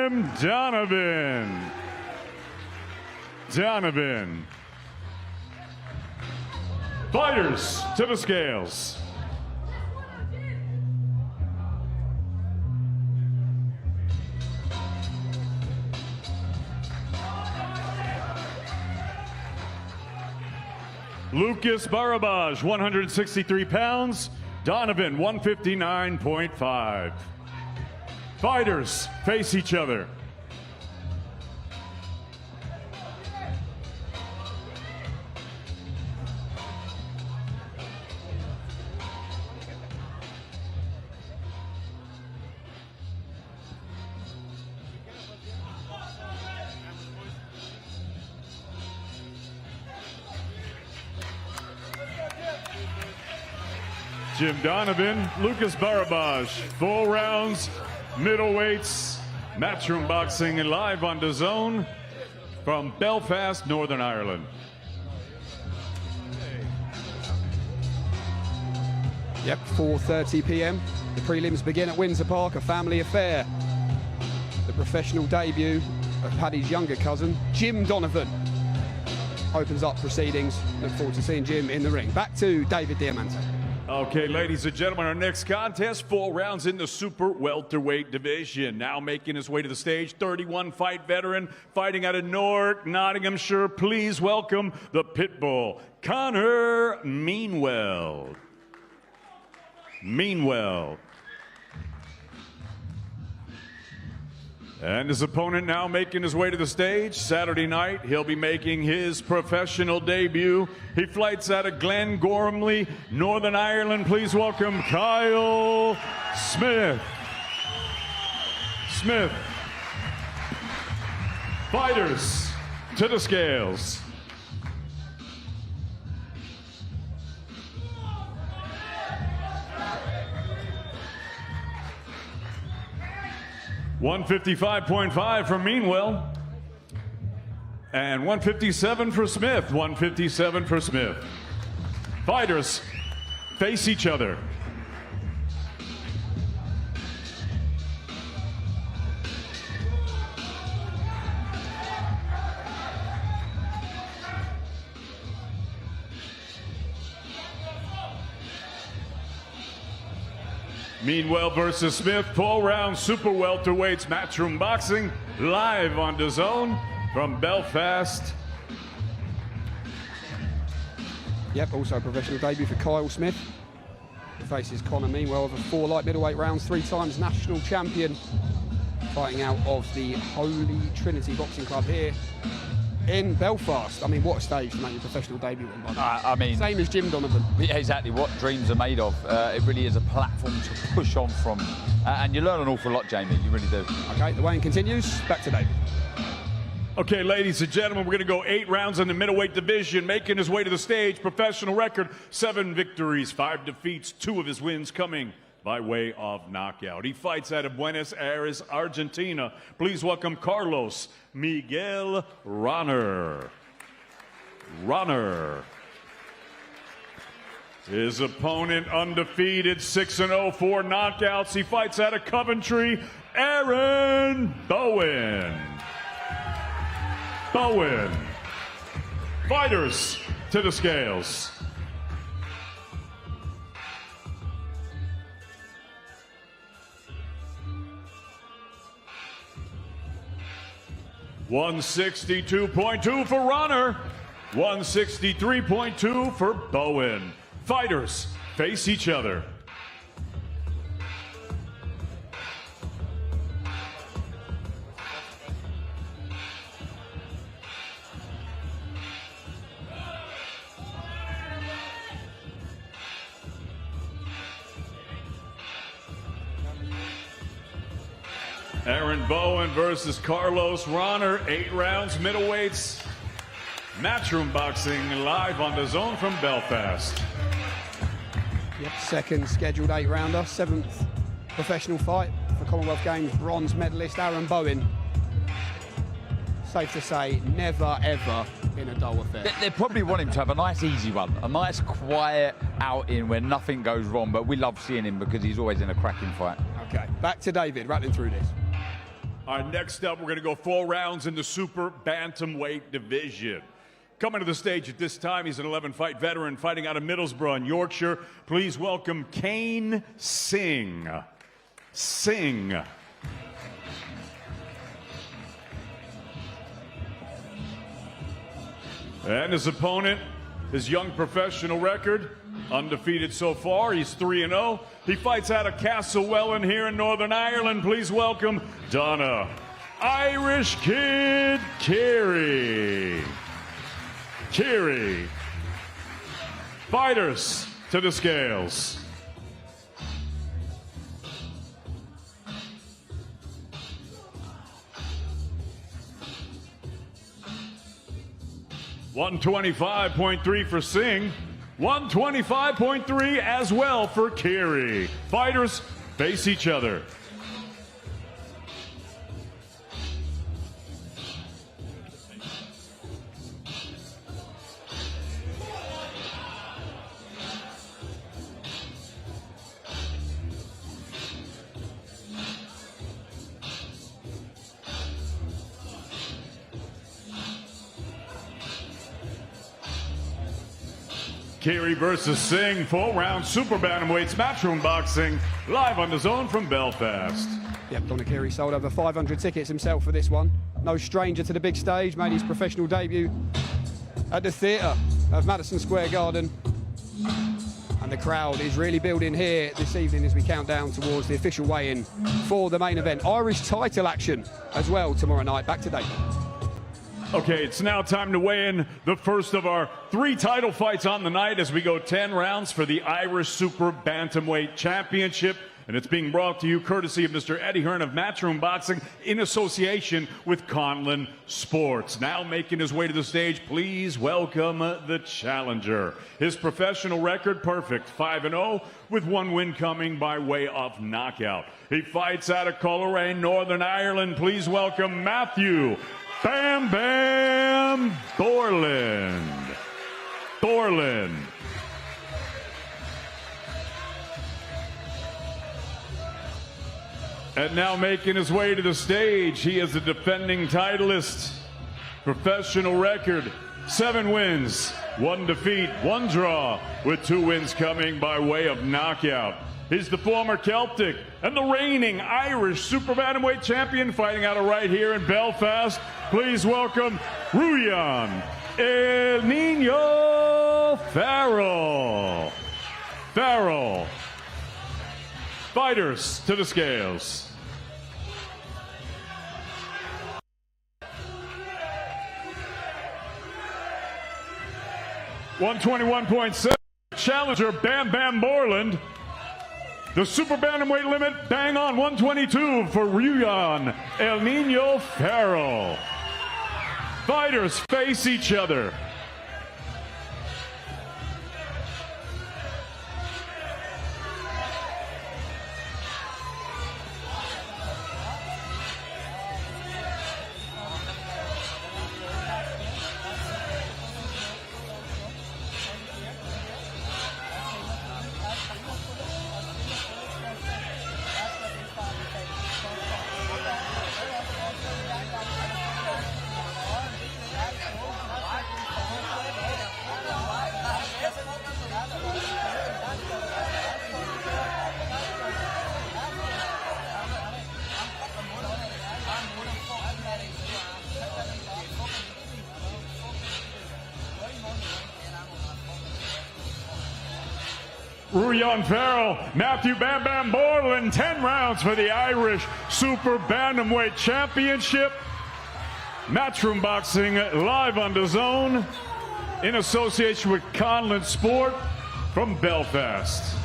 Jim Donovan. Fighters to the scales. Lucas Barabaj, 163 pounds. Donovan, 159.5. Fighters face each other. Jim Donovan, Lucas Barabaj, 4 rounds, middleweights, matchroom boxing, and live on DAZN from Belfast, Northern Ireland. Yep, 4:30 p.m. The prelims begin at Windsor Park, a family affair. The professional debut of Paddy's younger cousin, Jim Donovan, opens up proceedings. Look forward to seeing Jim in the ring. Back to David Diamante. Okay, ladies and gentlemen, our next contest, 4 rounds in the super welterweight division. Now making his way to the stage, 31-fight veteran, fighting out of Newark, Nottinghamshire. Please welcome the Pitbull, Connor Meanwell. And his opponent now making his way to the stage. Saturday night, he'll be making his professional debut. He fights out of Glengormley, Northern Ireland. Please welcome Kyle Smith. Fighters to the scales. $155.5 for Meanwell, and 157 for Smith. 157 for Smith. Fighters face each other. Meanwell versus Smith, 4-round super welterweights matchroom boxing, live on DAZN from Belfast. Yep, also a professional debut for Kyle Smith. He faces Connor Meanwell over 4 light middleweight rounds, 3 times national champion, fighting out of the Holy Trinity Boxing Club here in Belfast. I mean, what a stage to make your professional debut on, by the way. I mean, same as Jim Donovan. Yeah, exactly what dreams are made of. It really is a platform to push on from. And you learn an awful lot, Jamie, you really do. Okay, the weigh-in continues. Back to David. Okay, ladies and gentlemen, we're going to go 8 rounds in the middleweight division. Making his way to the stage, professional record, 7 victories, 5 defeats, 2 of his wins coming by way of knockout. He fights out of Buenos Aires, Argentina. Please welcome Carlos Miguel Ronner. His opponent undefeated, 6-0, 4 knockouts. He fights out of Coventry, Aaron Bowen. Fighters to the scales. $162.2 for Ronner, 163.2 for Bowen. Fighters face each other. Aaron Bowen versus Carlos Ronner, 8 rounds, middleweights, matchroom boxing, live on DAZN from Belfast. Yep, second scheduled 8-rounder, 7th professional fight for Commonwealth Games bronze medalist Aaron Bowen. Safe to say, never ever in a dull affair. They probably want him to have a nice easy one, a nice quiet outing where nothing goes wrong, but we love seeing him because he's always in a cracking fight. Okay, back to David, rattling through this. All right, next up, we're going to go 4 rounds in the super bantamweight division. Coming to the stage at this time, he's an 11-fight veteran fighting out of Middlesbrough in Yorkshire. Please welcome Kane Singh. And his opponent, his young professional record, undefeated so far. He's 3-0. He fights out of Castlewellan here in Northern Ireland. Please welcome Donna Irish Kid Carey. Fighters to the scales. $125.3 for Singh. 125.3 as well for Carey. Fighters face each other. Carey versus Singh, 4-round super bantamweights, matchroom boxing, live on DAZN from Belfast. Yep, Donna Carey sold over 500 tickets himself for this one. No stranger to the big stage, made his professional debut at the theatre of Madison Square Garden. And the crowd is really building here this evening as we count down towards the official weigh-in for the main event. Irish title action as well tomorrow night. Back to David. Okay, it's now time to weigh in the first of our 3 title fights on the night as we go 10 rounds for the Irish Super Bantamweight Championship. And it's being brought to you courtesy of Mr. Eddie Hearn of Matchroom Boxing in association with Conlon Sports. Now making his way to the stage, please welcome the challenger. His professional record, perfect, 5-0, with 1 win coming by way of knockout. He fights out of Coleraine, Northern Ireland. Please welcome Matthew Bam Bam Borland. And now making his way to the stage, he is the defending titleist. Professional record, 7 wins, 1 defeat, 1 draw, with 2 wins coming by way of knockout. He's the former Celtic and the reigning Irish Super Bantamweight champion fighting out of right here in Belfast. Please welcome Ruyan El Nino Farrell. Fighters to the scales. $121.7. Challenger Bam Bam Borland. The super bantamweight limit, bang on, 122 for Ruyan El Nino Farrell. Fighters face each other. Ruyan Farrell, Matthew Bam Bam Borland, 10 rounds for the Irish Super Bantamweight Championship. Matchroom Boxing live on DAZN in association with Conlon Sport from Belfast.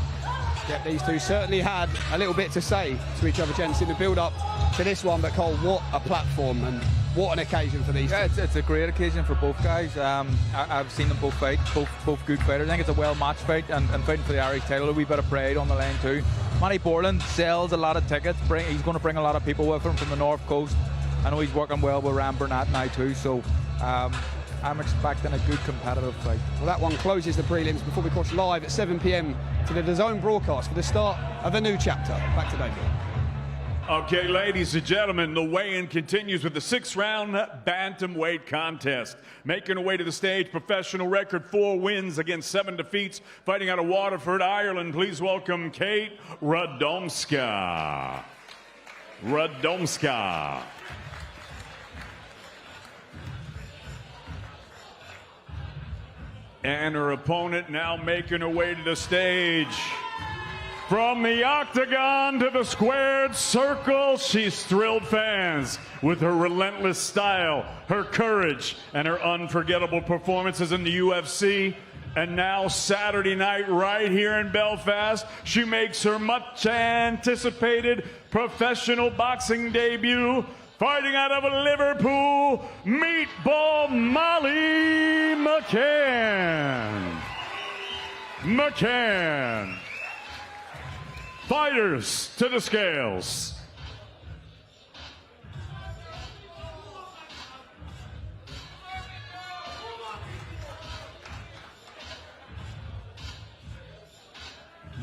Yep, these two certainly had a little bit to say to each other, gents, in the build-up to this one. But Cole, what a platform and what an occasion for these two. It's a great occasion for both guys. I've seen them both fight, both good fighters. I think it's a well-matched fight, and fighting for the Irish title, a wee bit of pride on the line too. Matty Borland sells a lot of tickets. He's going to bring a lot of people with him from the North Coast. I know he's working well with Ram Burnett now too, so I'm expecting a good competitive fight. Well, that one closes the prelims before we cross live at 7 p.m. to the DAZN broadcast for the start of a new chapter. Back to David. Okay, ladies and gentlemen, the weigh-in continues with the 6th-round bantamweight contest. Making her way to the stage, professional record, 4 wins against 7 defeats, fighting out of Waterford, Ireland. Please welcome Kate Radomska. And her opponent now making her way to the stage. From the octagon to the squared circle, she's thrilled fans with her relentless style, her courage, and her unforgettable performances in the UFC. And now Saturday night right here in Belfast, she makes her much anticipated professional boxing debut, fighting out of Liverpool, Meatball Molly McCann. Fighters to the scales.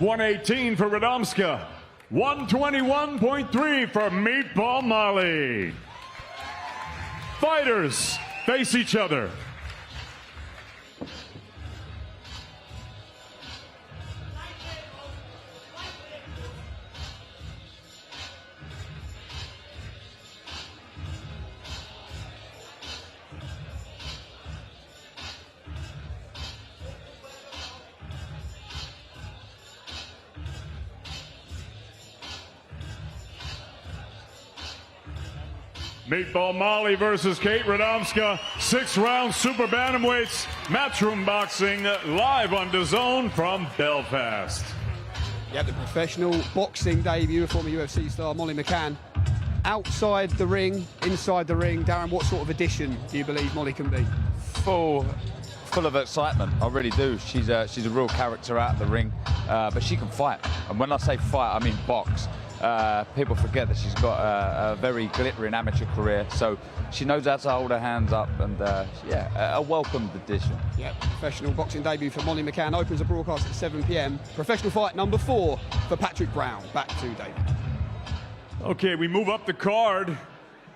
$118 for Radomska, 121.3 for Meatball Molly. Fighters face each other. Meatball Molly versus Kate Radomska, 6th-round super bantamweights, matchroom boxing, live on DAZN from Belfast. Yeah, the professional boxing debut of former UFC star Molly McCann. Outside the ring, inside the ring, Darren, what sort of addition do you believe Molly can be? Full of excitement, I really do. She's a real character out of the ring, but she can fight. And when I say fight, I mean box. People forget that she's got a very glittering amateur career, so she knows how to hold her hands up, and yeah, a welcomed addition. Yeah, professional boxing debut for Molly McCann opens the broadcast at 7 p.m. Professional fight number 4 for Patrick Brown. Back to David. Okay, we move up the card.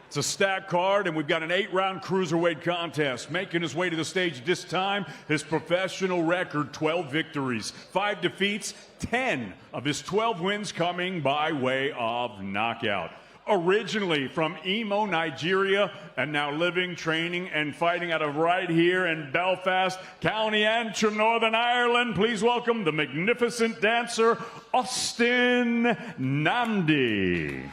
It's a stacked card, and we've got an 8-round cruiserweight contest. Making his way to the stage this time, his professional record, 12 victories, 5 defeats, 10 of his 12 wins coming by way of knockout. Originally from Imo, Nigeria, and now living, training, and fighting out of right here in Belfast, County Antrim, Northern Ireland. Please welcome the magnificent dancer, Austin Namdi.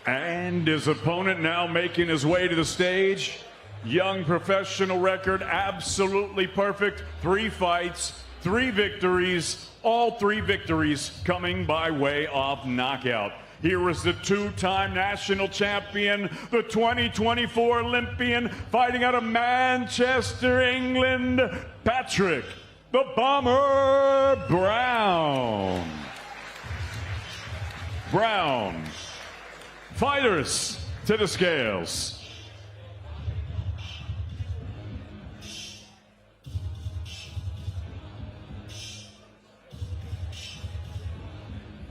And his opponent now making his way to the stage. Young professional record, absolutely perfect. 3 fights, 3 victories, all 3 victories coming by way of knockout. Here is the 2-time national champion, the 2024 Olympian, fighting out of Manchester, England, Patrick "The Bomber" Brown. Fighters to the scales.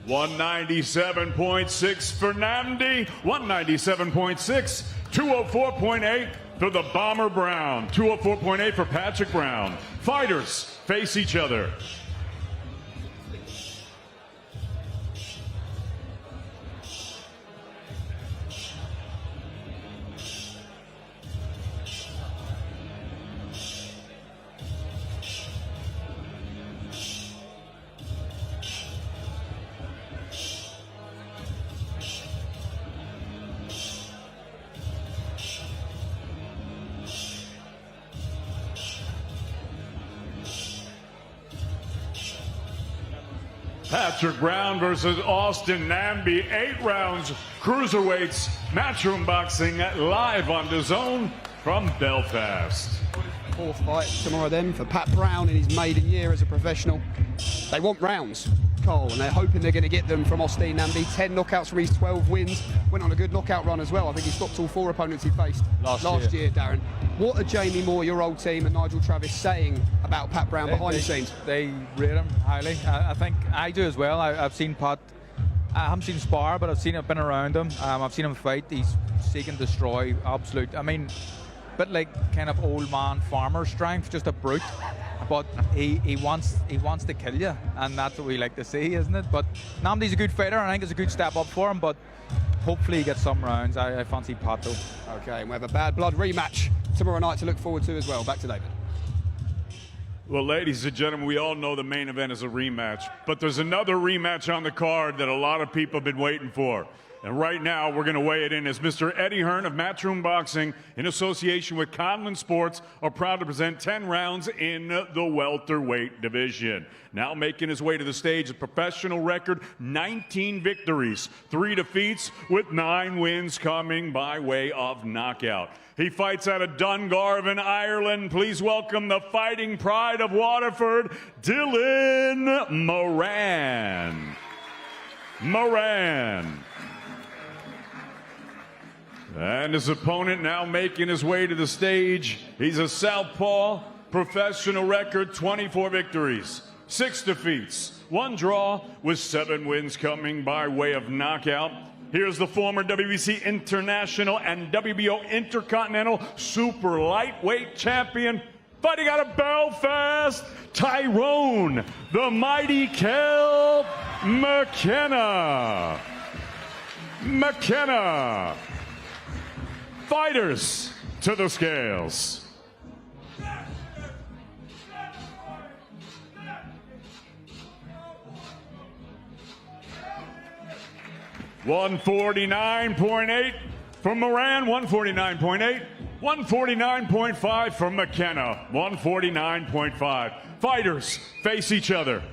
$197.6 for Namdi, 197.6, 204.8 for the Bomber Brown, 204.8 for Patrick Brown. Fighters face each other. Patrick Brown versus Austin Namdi, 8 rounds, cruiserweights, matchroom boxing, live on DAZN from Belfast. 4th fight tomorrow then for Pat Brown in his maiden year as a professional. They want rounds, Carl, and they're hoping they're going to get them from Austin Namdi. 10 knockouts from his 12 wins. Went on a good knockout run as well. I think he stopped all 4 opponents he faced last year, Darren. What are Jamie Moore, your old team, and Nigel Travis saying about Pat Brown behind the scenes? They rate him highly. I think I do as well. I've seen Pat. I haven't seen him spar, but I've been around him. I've seen him fight. He's seek and destroy, absolute. I mean, a bit like kind of old man farmer strength, just a brute. But he wants to kill you, and that's what we like to see, isn't it? But Namdi's a good fighter, and I think it's a good step up for him. But hopefully he gets some rounds. I fancy Pat though. Okay, and we have a Bad Blood rematch tomorrow night to look forward to as well. Back to David. Well, ladies and gentlemen, we all know the main event is a rematch, but there's another rematch on the card that a lot of people have been waiting for. And right now, we're going to weigh it in as Mr. Eddie Hearn of Matchroom Boxing, in association with Conlon Sports, are proud to present 10 rounds in the welterweight division. Now making his way to the stage, a professional record, 19 victories, 3 defeats, with 9 wins coming by way of knockout. He fights out of Dungarvan, Ireland. Please welcome the fighting pride of Waterford, Dylan Moran. And his opponent now making his way to the stage. He's a southpaw, professional record, 24 victories, 6 defeats, 1 draw, with 7 wins coming by way of knockout. Here's the former WBC International and WBO Intercontinental Super Lightweight Champion, fighting out of Belfast, Tyrone, the mighty Kel McKenna. Fighters to the scales. $149.8 from Moran, 149.8, 149.5 from McKenna, 149.5. Fighters face each other.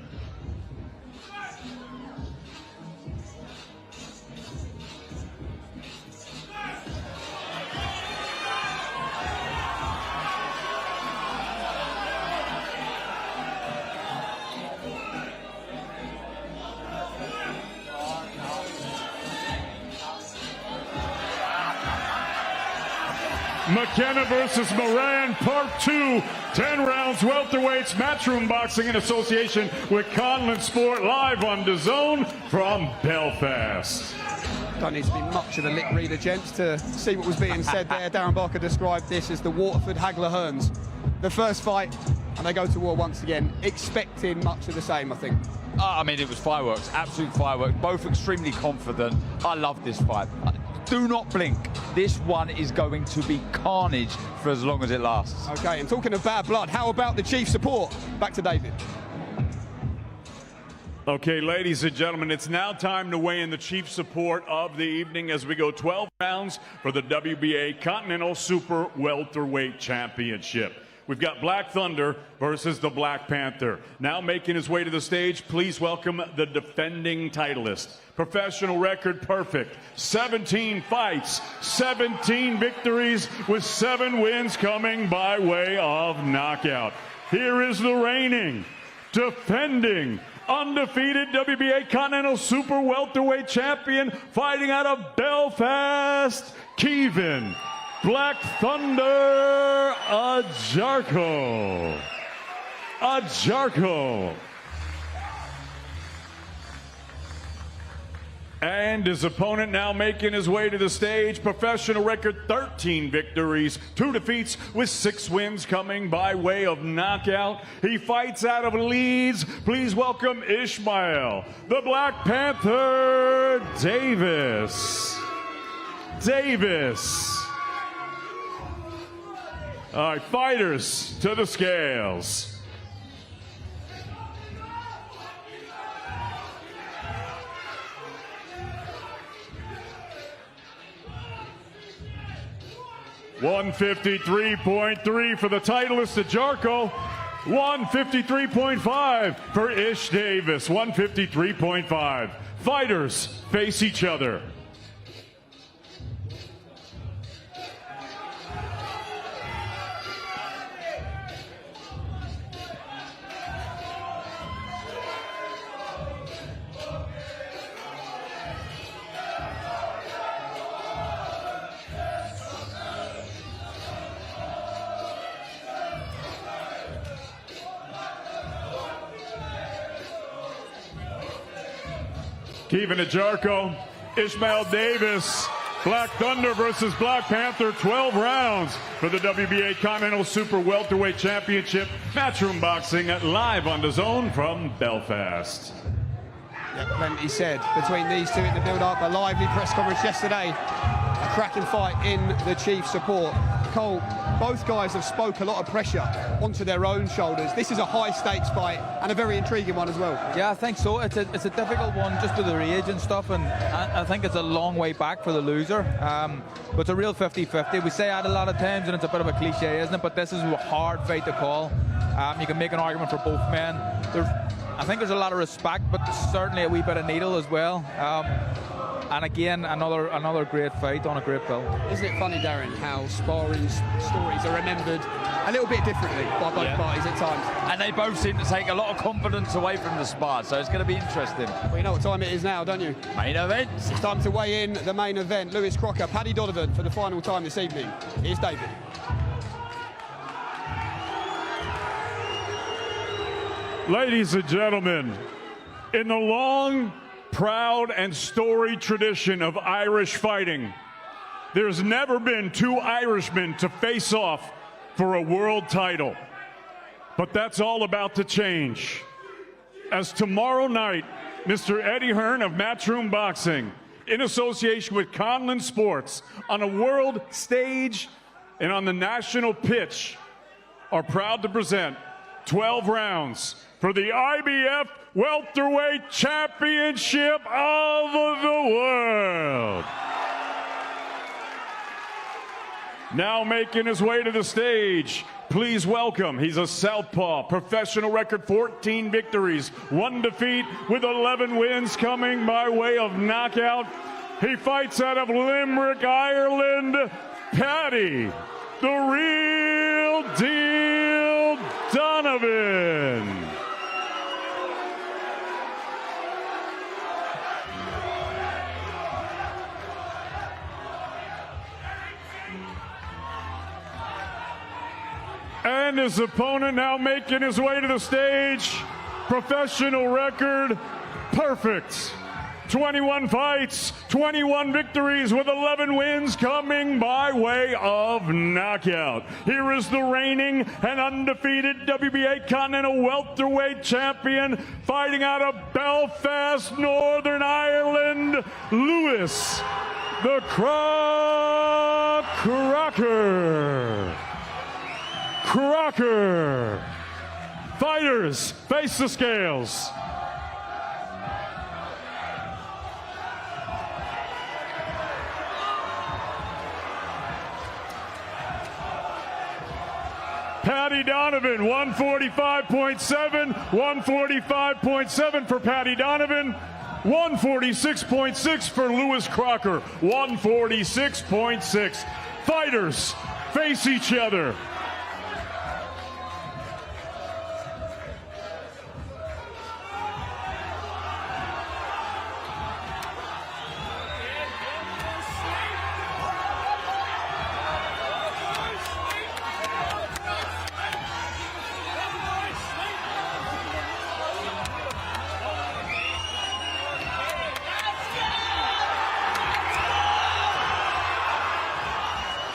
McKenna versus Moran, part 2, 10 rounds welterweights, Matchroom Boxing in association with Conlon Sport, live on DAZN from Belfast. Don't need to be much of a lip reader, gents, to see what was being said there. Darren Barker described this as the Waterford Hagler Hearns. The first fight, and they go to war once again, expecting much of the same, I think. I mean, it was fireworks, absolute fireworks, both extremely confident. I love this fight. Do not blink. This one is going to be carnage for as long as it lasts. Okay, and talking of bad blood, how about the chief support? Back to David. Okay, ladies and gentlemen, it's now time to weigh in the chief support of the evening as we go 12 rounds for the WBA Continental Super Welterweight Championship. We've got Black Thunder versus the Black Panther. Now making his way to the stage, please welcome the defending titleist. Professional record perfect, 17 fights, 17 victories, with 7 wins coming by way of knockout. Here is the reigning, defending, undefeated WBA Continental Super Welterweight Champion, fighting out of Belfast, Kevin Black Thunder Ajarko. And his opponent now making his way to the stage, professional record, 13 victories, 2 defeats, with 6 wins coming by way of knockout. He fights out of Leeds. Please welcome Ishmael, the Black Panther Davis. All right, fighters to the scales. $153.3 for the titleist Ajarko. 153.5 for Ish Davis. 153.5. Fighters face each other. Kevin Ajarko, Ishmael Davis, Black Thunder versus Black Panther, 12 rounds for the WBA Continental Super Welterweight Championship. Matchroom Boxing live on DAZN from Belfast. Yeah, plenty said between these two in the build-up. A lively press conference yesterday. A cracking fight in the Chiefs' support. Cole, both guys have spoke a lot of pressure onto their own shoulders. This is a high-stakes fight and a very intriguing one as well. Yeah, I think so. It's a difficult one just with the age and stuff, and I think it's a long way back for the loser. But it's a real 50-50. We say that a lot of times, and it's a bit of a cliche, isn't it? But this is a hard fight to call. You can make an argument for both men. I think there's a lot of respect, but certainly a wee bit of needle as well. And again, another great fight on a great bill. Isn't it funny, Darren, how sparring stories are remembered a little bit differently by both parties at times? And they both seem to take a lot of confidence away from the spar, so it's going to be interesting. Well, you know what time it is now, don't you? Main event. It's time to weigh in the main event. Lewis Crocker, Paddy Donovan for the final time this evening. Here's David. Ladies and gentlemen, in the long, proud, and storied tradition of Irish fighting, there's never been two Irishmen to face off for a world title. But that's all about to change. As tomorrow night, Mr. Eddie Hearn of Matchroom Boxing, in association with Conlon Sports, on a world stage and on the national pitch, are proud to present 12 rounds for the IBF Welterweight Championship of the world. Now making his way to the stage, please welcome, he's a southpaw, professional record 14 victories, 1 defeat with 11 wins coming by way of knockout. He fights out of Limerick, Ireland, Paddy, the real deal Donovan. And his opponent now making his way to the stage. Professional record, perfect. 21 fights, 21 victories with 11 wins coming by way of knockout. Here is the reigning and undefeated WBA Continental Welterweight Champion, fighting out of Belfast, Northern Ireland, Lewis the Crocker. Crocker. Fighters, face the scales. Paddy Donovan, 145.7, 145.7 for Paddy Donovan, 146.6 for Lewis Crocker, 146.6. Fighters face each other.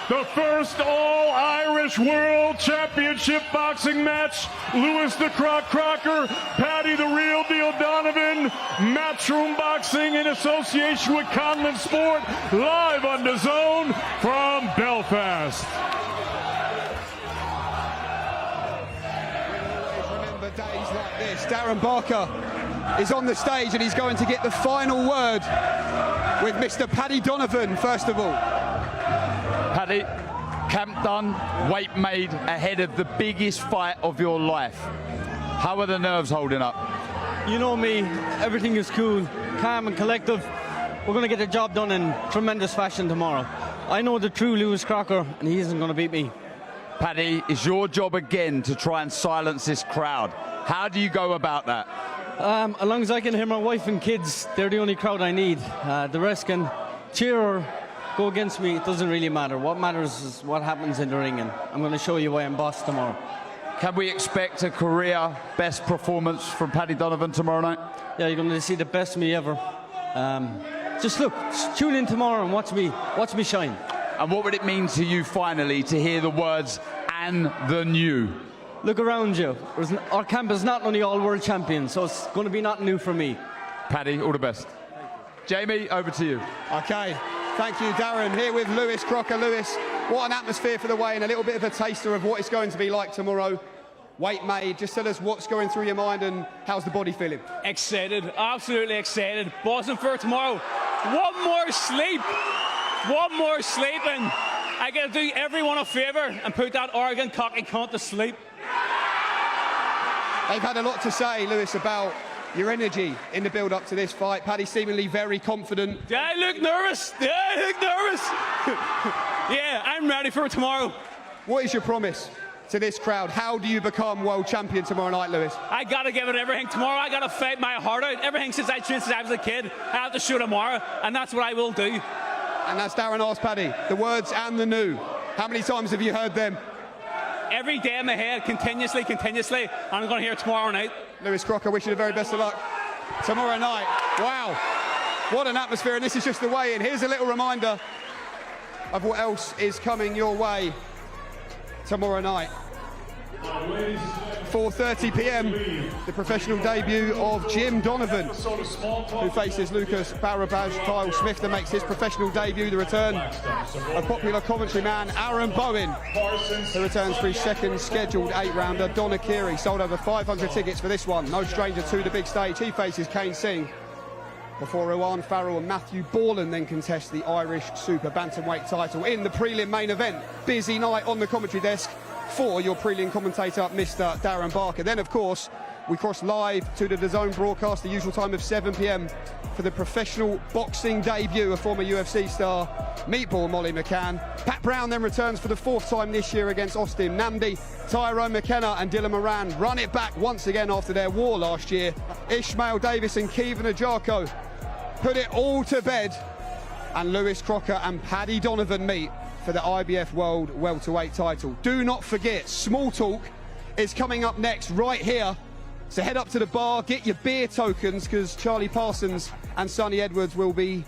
The first all-Irish World Championship boxing match. Lewis the Crocker, Paddy the Real Deal Donovan. Matchroom Boxing in association with Conlon Sport, live on DAZN from Belfast. Remember days like this. Darren Barker is on the stage and he's going to get the final word with Mr. Paddy Donovan, first of all. Paddy, camp done, weight made ahead of the biggest fight of your life. How are the nerves holding up? You know me, everything is cool, calm and collective. We're going to get the job done in tremendous fashion tomorrow. I know the true Lewis Crocker, and he isn't going to beat me. Paddy, it's your job again to try and silence this crowd. How do you go about that? As long as I can hear my wife and kids, they're the only crowd I need. The rest can cheer or go against me, it doesn't really matter. What matters is what happens in the ring, and I'm going to show you why I'm boss tomorrow. Can we expect a career best performance from Paddy Donovan tomorrow night? Yeah, you're going to see the best of me ever. Just look, tune in tomorrow and watch me shine. And what would it mean to you finally to hear the words "and the new"? Look around you. Our camp is not only all world champions, so it's going to be nothing new for me. Paddy, all the best. Jamie, over to you. Okay, thank you, Darren. Here with Lewis Crocker. Lewis, what an atmosphere for the weigh-in, a little bit of a taster of what it's going to be like tomorrow. Weight made, just tell us what's going through your mind and how's the body feeling? Excited, absolutely excited. Buzzing for tomorrow. One more sleep. One more sleep, and I got to do everyone a favour and put that Oregon cocky cunt to sleep. They've had a lot to say, Lewis, about your energy in the build-up to this fight. Paddy seemingly very confident. Do I look nervous? Do I look nervous? Yeah, I'm ready for tomorrow. What is your promise to this crowd? How do you become world champion tomorrow night, Lewis? I got to give it everything tomorrow. I got to fight my heart out. Everything since I trained since I was a kid. I have to show tomorrow, and that's what I will do. And that's Darren asked Paddy. The words "and the new." How many times have you heard them? Every day in my head, continuously, and I'm going to hear it tomorrow night. Lewis Crocker, wish you the very best of luck tomorrow night. Wow, what an atmosphere, and this is just the weigh-in. Here's a little reminder of what else is coming your way tomorrow night. 4:30 p.m, the professional debut of Jim Donovan, who faces Lucas Barabaj. Kyle Smith that makes his professional debut. The return of popular commentary man Aaron Bowen, who returns for his second scheduled 8-rounder. Don Akiri sold over 500 tickets for this one. No stranger to the big stage. He faces Kane Singh, before Rowan Farrell and Matthew Borland then contest the Irish Super Bantamweight title in the prelim main event. Busy night on the commentary desk for your prelim commentator, Mr. Darren Barker. Then, of course, we cross live to the DAZN broadcast, the usual time of 7 p.m, for the professional boxing debut of former UFC star Meatball Molly McCann. Pat Brown then returns for the 4th time this year against Austin Namdi. Tyrone McKenna and Dylan Moran run it back once again after their war last year. Ishmael Davis and Kevin Ajarko put it all to bed, and Lewis Crocker and Paddy Donovan meet for the IBF World Welterweight title. Do not forget, Small Talk is coming up next right here. So head up to the bar, get your beer tokens, because Charlie Parsons and Sonny Edwards will be,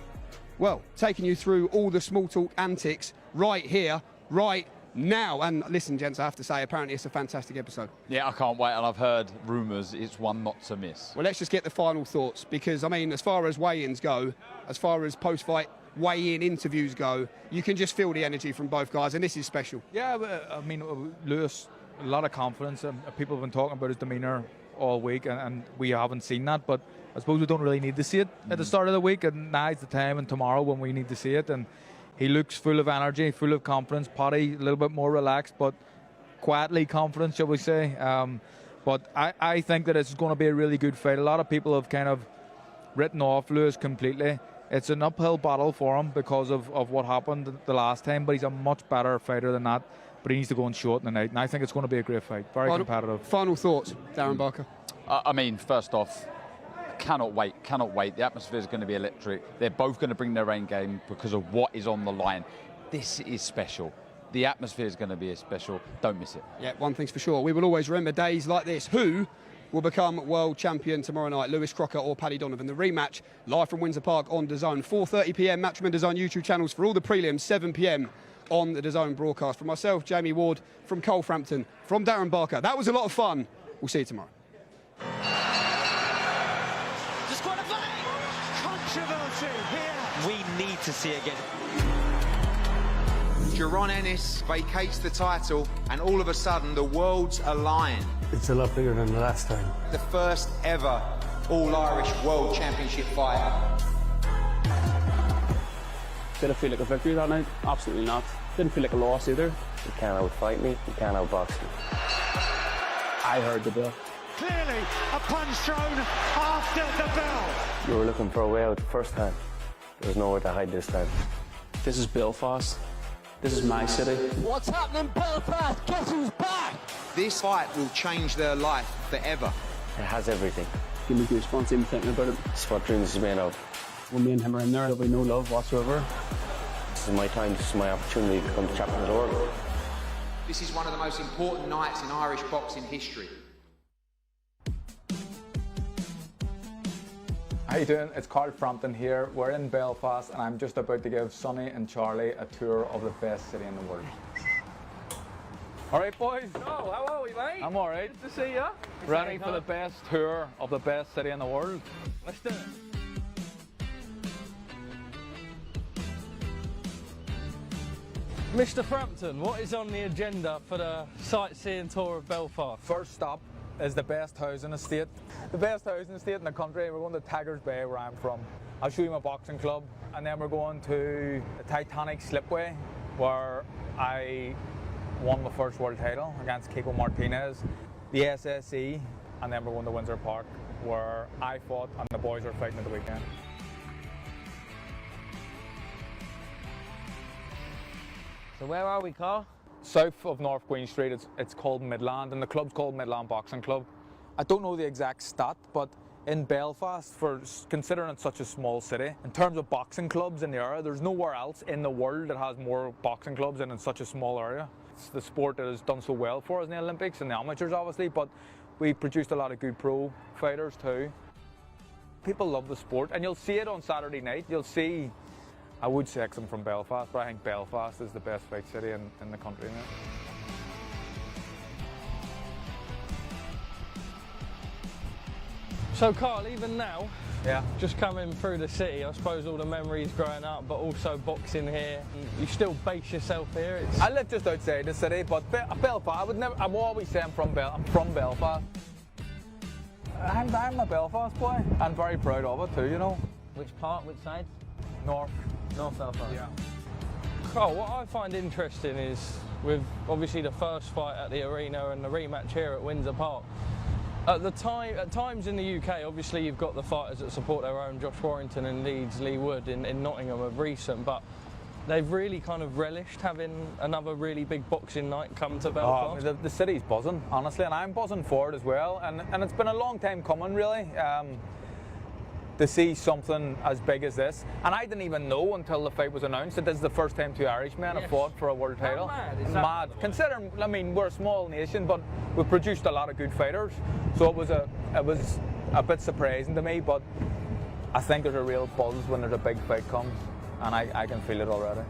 well, taking you through all the Small Talk antics right here, right now. And listen, gents, I have to say, apparently it's a fantastic episode. Yeah, I can't wait, and I've heard rumours it's one not to miss. Well, let's just get the final thoughts, because, I mean, as far as weigh-ins go, as far as post-fight weigh-in interviews go, you can just feel the energy from both guys, and this is special. Yeah, I mean, Lewis, a lot of confidence. People have been talking about his demeanour all week, and we haven't seen that, but I suppose we don't really need to see it at the start of the week, and now's the time, and tomorrow when we need to see it. And he looks full of energy, full of confidence. Paddy, a little bit more relaxed, but quietly confident, shall we say. But I think that it's going to be a really good fight. A lot of people have kind of written off Lewis completely. It's an uphill battle for him because of what happened the last time, but he's a much better fighter than that. But he needs to go and show it in the night, and I think it's going to be a great fight. Very competitive. Final thoughts, Darren Barker. I mean, first off, cannot wait. The atmosphere is going to be electric. They're both going to bring their own game because of what is on the line. This is special. The atmosphere is going to be special. Don't miss it. Yeah, one thing's for sure. We will always remember days like this. Who will become world champion tomorrow night, Lewis Crocker or Paddy Donovan? The rematch live from Windsor Park on DAZN. 4:30 p.m, Matchman DAZN YouTube channels for all the prelims. 7 p.m. on the DAZN broadcast. From myself, Jamie Ward, from Coleframpton, from Darren Barker. That was a lot of fun. We'll see you tomorrow. Disqualifying! Controversy here. We need to see again. Jaron Ennis vacates the title, and all of a sudden the worlds align. It's a lot bigger than the last time. The first ever All-Irish World Championship fight. Did I feel like a victory that night? Absolutely not. Didn't feel like a loss either. You can't outfight me, you can't outbox me. I heard the bell. Clearly a punch thrown after the bell. You were looking for a way out the first time. There was nowhere to hide this time. This is Belfast. This is my city. What's happening, Belfast? Guess who's back? This fight will change their life forever. It has everything. Give me goosebumps even thinking about it. It's what dreams is made of. When me and him are in there, there'll be no love whatsoever. This is my time, this is my opportunity to become the champion of the world. This is one of the most important nights in Irish boxing history. How you doing? It's Carl Frampton here. We're in Belfast and I'm just about to give Sonny and Charlie a tour of the best city in the world. Alright boys. Oh, how are we, mate? I'm alright. Good to see you. Ready for the best tour of the best city in the world? Let's do it. Mr. Frampton, what is on the agenda for the sightseeing tour of Belfast? First stop is the best housing estate. The best housing estate in the country. We're going to Tigers Bay, where I'm from. I'll show you my boxing club, and then we're going to the Titanic Slipway, where I won my first world title against Kiko Martinez, the SSE, and then we're going to Windsor Park, where I fought and the boys are fighting at the weekend. So where are we, Carl? South of North Queen Street, it's called Midland, and the club's called Midland Boxing Club. I don't know the exact stat, but in Belfast, for considering it's such a small city, in terms of boxing clubs in the area, there's nowhere else in the world that has more boxing clubs than in such a small area. It's the sport that has done so well for us in the Olympics and the amateurs, obviously, but we produced a lot of good pro fighters too. People love the sport, and you'll see it on Saturday night. You'll see, I would say I'm from Belfast, but I think Belfast is the best fight city in the country now. So Carl, even now, yeah, just coming through the city, I suppose all the memories growing up, but also boxing here, you still base yourself here? I live just outside the city, but Belfast, I'm always saying I'm from Belfast. I'm a Belfast boy. I'm very proud of it too, you know. Which part, which side? North Belfast. Yeah. Carl, what I find interesting is, with obviously the first fight at the arena and the rematch here at Windsor Park, at times in the UK, obviously you've got the fighters that support their own, Josh Warrington and Leeds, Lee Wood in Nottingham of recent, but they've really kind of relished having another really big boxing night come to Belfast. The city's buzzing, honestly, and I'm buzzing for it as well, and it's been a long time coming, really. To see something as big as this, and I didn't even know until the fight was announced that this is the first time two Irishmen have fought for a world title. How mad is that? Mad. Considering, I mean, we're a small nation, but we've produced a lot of good fighters, so it was a bit surprising to me. But I think there's a real buzz when there's a big fight comes, and I can feel it already.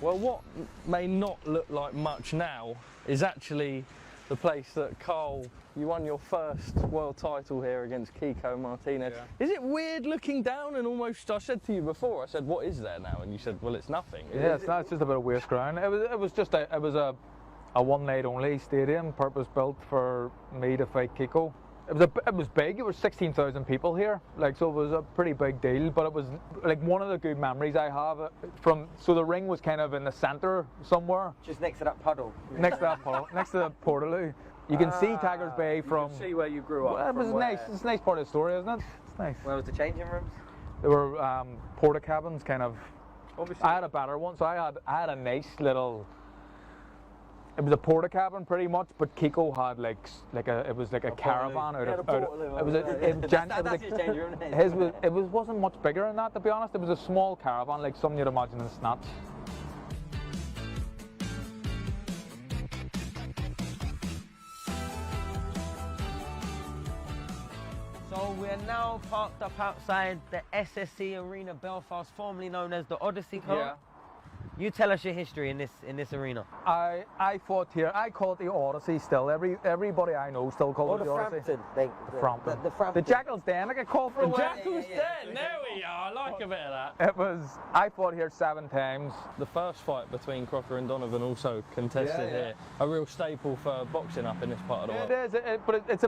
Well, what may not look like much now is actually the place that Carl, you won your first world title here against Kiko Martinez. Yeah. Is it weird looking down and almost, I said to you before, I said, what is there now? And you said, well, it's nothing. Yeah, it's just a bit of waste ground. It was a one night only stadium, purpose built for me to fight Kiko. It was big. It was 16,000 people here, so it was a pretty big deal. But it was like one of the good memories I have so the ring was kind of in the centre somewhere, just next to that puddle. Next to that puddle, next to the Portaloo. You can see Tigers Bay from. You can see where you grew up. Well, it was nice. It's a nice part of the story, isn't it? It's nice. Where was the changing rooms? There were porta cabins, kind of. Obviously. I had a better one, so I had a nice little. It was a porta cabin pretty much, but Kiko had it was like a caravan out of it wasn't much bigger than that, to be honest. It was a small caravan, like something you'd imagine in Snatch. So we're now parked up outside the SSE Arena Belfast, formerly known as the Odyssey Club. Yeah. You tell us your history in this arena. I fought here. I call it the Odyssey still. Everybody I know still calls it the Odyssey. The Frampton. The Jackal's Den. I get called for the Jackal's Den. There we are. I like a bit of that. I fought here 7 times. The first fight between Crocker and Donovan also contested here. A real staple for boxing up in this part of the world. It is, but it's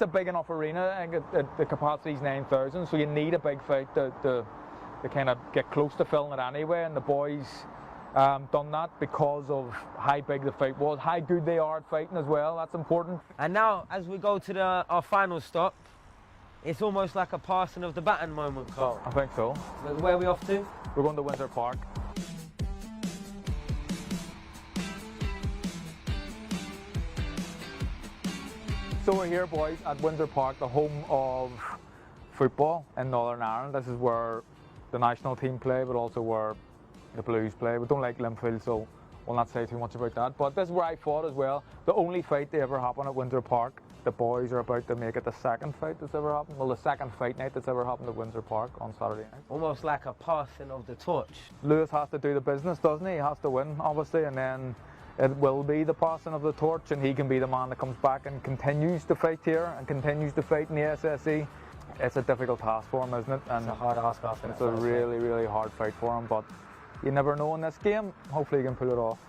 a big enough arena, and the capacity's 9,000, so you need a big fight to kind of get close to filling it anyway. And the boys done that because of how big the fight was, how good they are at fighting as well. That's important. And now, as we go to our final stop, it's almost like a passing of the baton moment, Carl. I think so. Where are we off to? We're going to Windsor Park. So we're here, boys, at Windsor Park, the home of football in Northern Ireland. This is where the national team play, but also where the Blues play. We don't like Linfield, so we'll not say too much about that. But this is where I fought as well. The only fight to ever happen at Windsor Park. the boys are about to make it the second fight that's ever happened. Well, the second fight night that's ever happened at Windsor Park on Saturday night. Almost like a passing of the torch. Lewis has to do the business, doesn't he? He has to win, obviously, and then it will be the passing of the torch, and he can be the man that comes back and continues to fight here and continues to fight in the SSE. It's a difficult task for him, isn't it? And it's a hard ask. It's a really, really hard fight for him, but you never know in this game. Hopefully he can pull it off.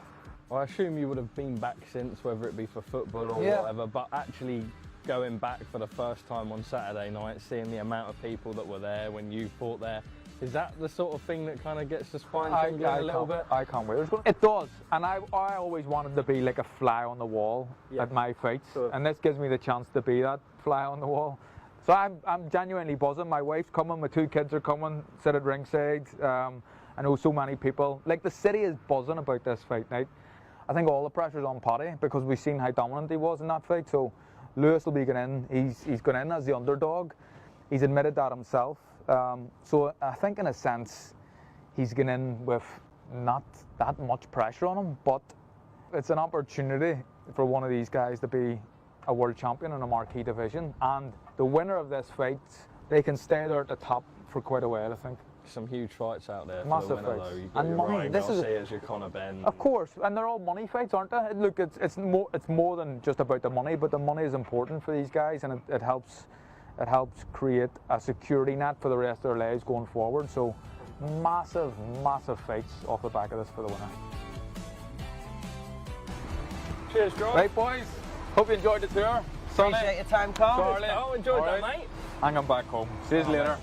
Well, I assume you would have been back since, whether it be for football or whatever, but actually going back for the first time on Saturday night, seeing the amount of people that were there when you fought there, is that the sort of thing that kind of gets the spine tingling a little bit? I can't wait. It does, and I always wanted to be like a fly on the wall at my fights, and this gives me the chance to be that fly on the wall. So I'm genuinely buzzing. My wife's coming, my 2 kids are coming, sit at ringside. I know so many people. Like, the city is buzzing about this fight night. I think all the pressure's on Paddy because we've seen how dominant he was in that fight. So Lewis will be going in. He's going in as the underdog. He's admitted that himself. So I think in a sense he's going in with not that much pressure on him, but it's an opportunity for one of these guys to be a world champion in a marquee division, and the winner of this fight, they can stay there at the top for quite a while, I think. Some huge fights out there. Massive for the winner, fights. though. You've got And your money. Ryan This is Garcias, your Conor Benn. Of course, and they're all money fights, aren't they? Look, it's more than just about the money, but the money is important for these guys, and it helps create a security net for the rest of their lives going forward. So massive fights off the back of this for the winner. Cheers, John. Right, boys. Hope you enjoyed the tour. Appreciate your time, Carl. Charlie. Oh, enjoyed that, mate. I'm going back home. See you later.